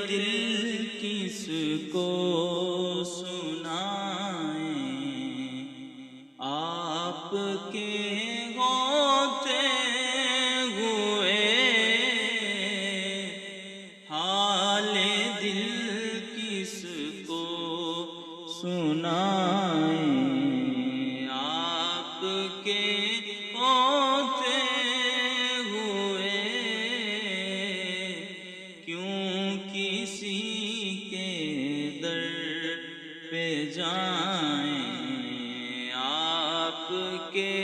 دل کس کو سنائیں، آپ کے ہوتے ہوئے حال دل کس کو سنائیں، آپ کے ہوتے ہوئے کیوں کسی کے در پہ جائیں، آپ کے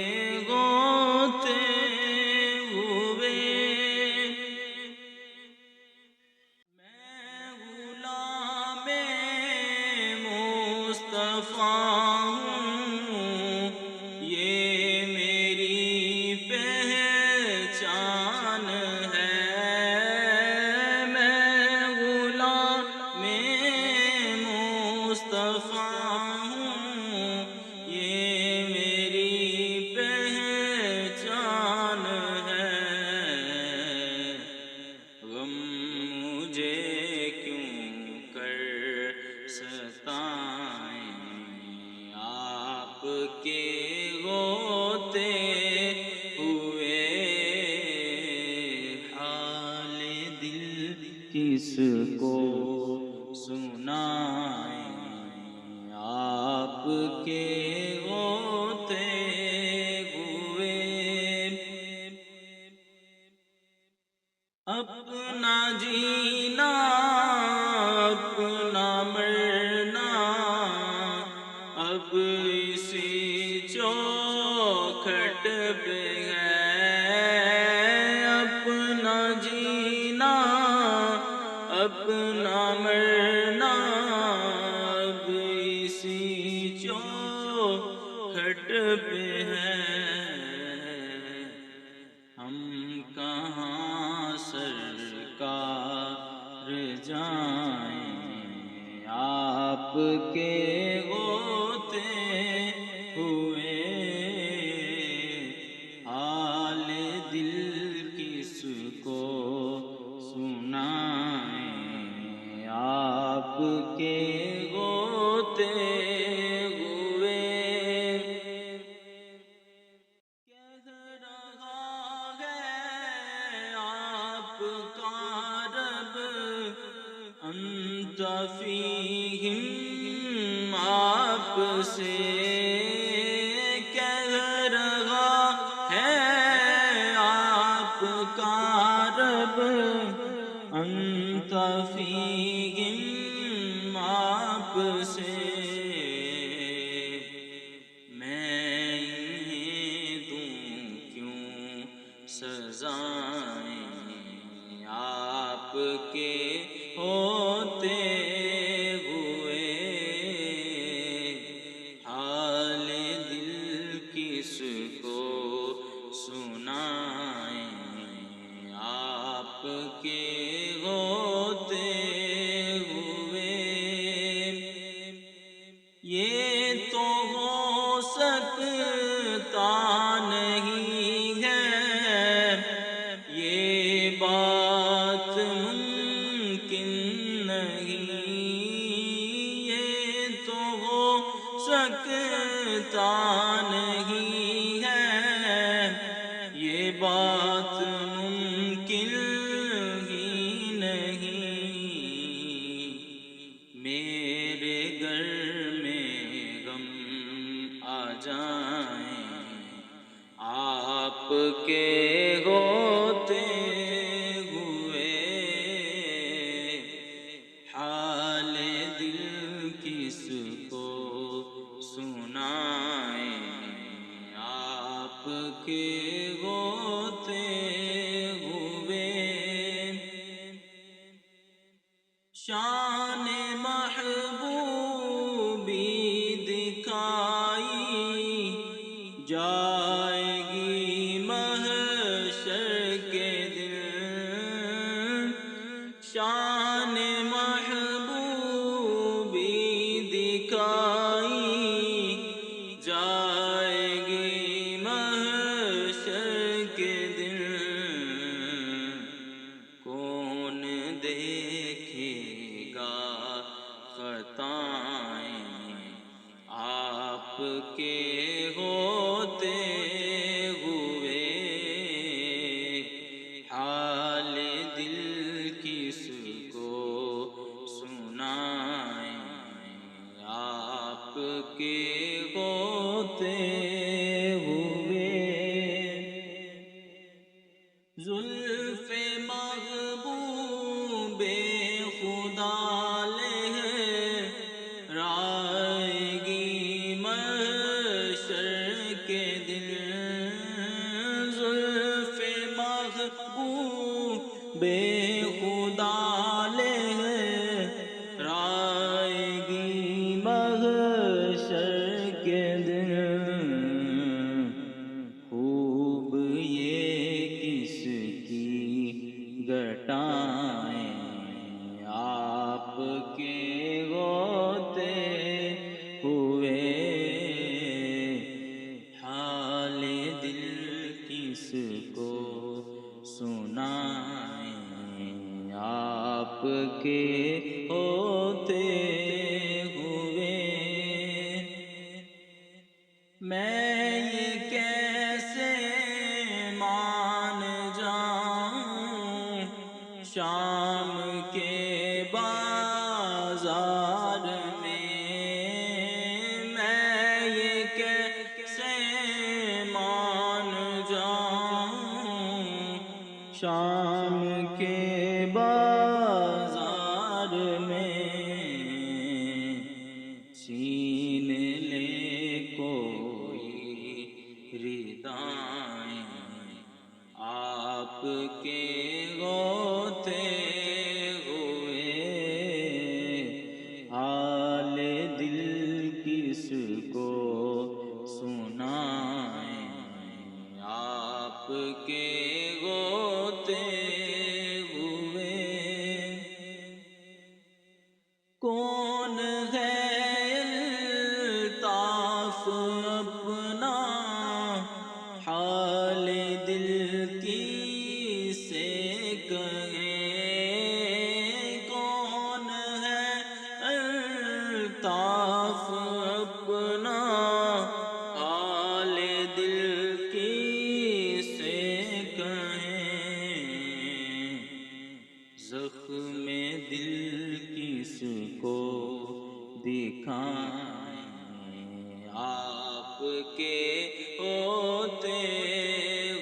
ہوتے ہوئے میں غلام مصطفیٰ ہوں، یہ میری پہچان ہے، میں غلام مصطفیٰ ہوں، یہ میری پہچان ہے، غم مجھے کیوں کر ستائیں، آپ کے ہوتے ہوئے حال دل کس کو سنائیں، آپ کے ہوتے ہوئے اپنا جینا اپنا مرنا اب اسی چوکھٹ پہ ہے، اپنا جینا اپنا مرنا اب اسی چوکھٹ پہ ہے، ہم کہاں سرکار جائیں، آپ کے ہوتے ہوئے حال دل کس کو سنائیں، آپ کے ہوتے ہوئے کہہ رہا ہے آپ کا رب انت فیہم، آپ سے کہہ رہا ہے آپ کا رب انت فیہم، آپ سے میں انہیں دوں کیوں سزائیں، آپ کے ہوتے ہوئے حال دل کس کو سنائیں، آپ کے ہوتے ہوئے یہ تو ہو سکتا نہیں ہے، یہ بات ممکن نہیں، یہ تو ہو سکتا نہیں ہے، یہ بات ممکن ہی نہیں، میرے گھر میں غم آ جائیں، آپ کے ہوتے ہوئے حال دل کس کو سنائیں، آپ کے ہوتے ہوئے شان محبوبی دکھائی جائے گی محشر کے دن، شان محبوبی دکھائی جائے گی محشر کے دن، کون دیکھے بتائیں آپ کے ہوتے ہوئے حال دل کس کو سنائیں آپ کے ہوتے ہوئے زلف محبوب خدا لہرائے گی محشر کے دن زلف محبوب خدا لہرائے گی محشر کے دن خوب یہ کس کی گٹائیں آپ کے ہوتے ہوئے حال دل کس کو سنائیں آپ کے ہوتے ہوئے میں یہ کیسے مان جاؤں شام کے بازار میں یہ کیسے مان جاؤں شام کے بازار میں چھین لے کوئی ردائیں آپ کے ہوتے ہوئے حال دل کس کو سنائیں آپ کے ہوتے ہوئے کون ہے الطاف اپنا حال دل کی سے کہیں کون ہے الطاف اپنا حال دل کی سے کہیں زخم دل کس کو دکھائیں آپ کے ہوتے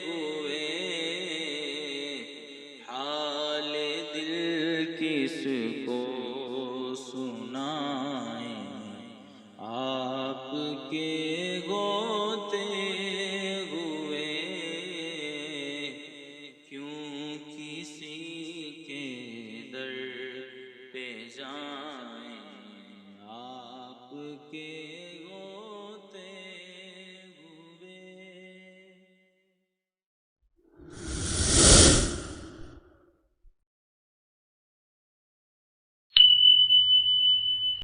ہوئے حال دل کس کو سنائیں آپ کے ہوتے ہوئے کیوں کسی کے در پہ جائیں آپ کے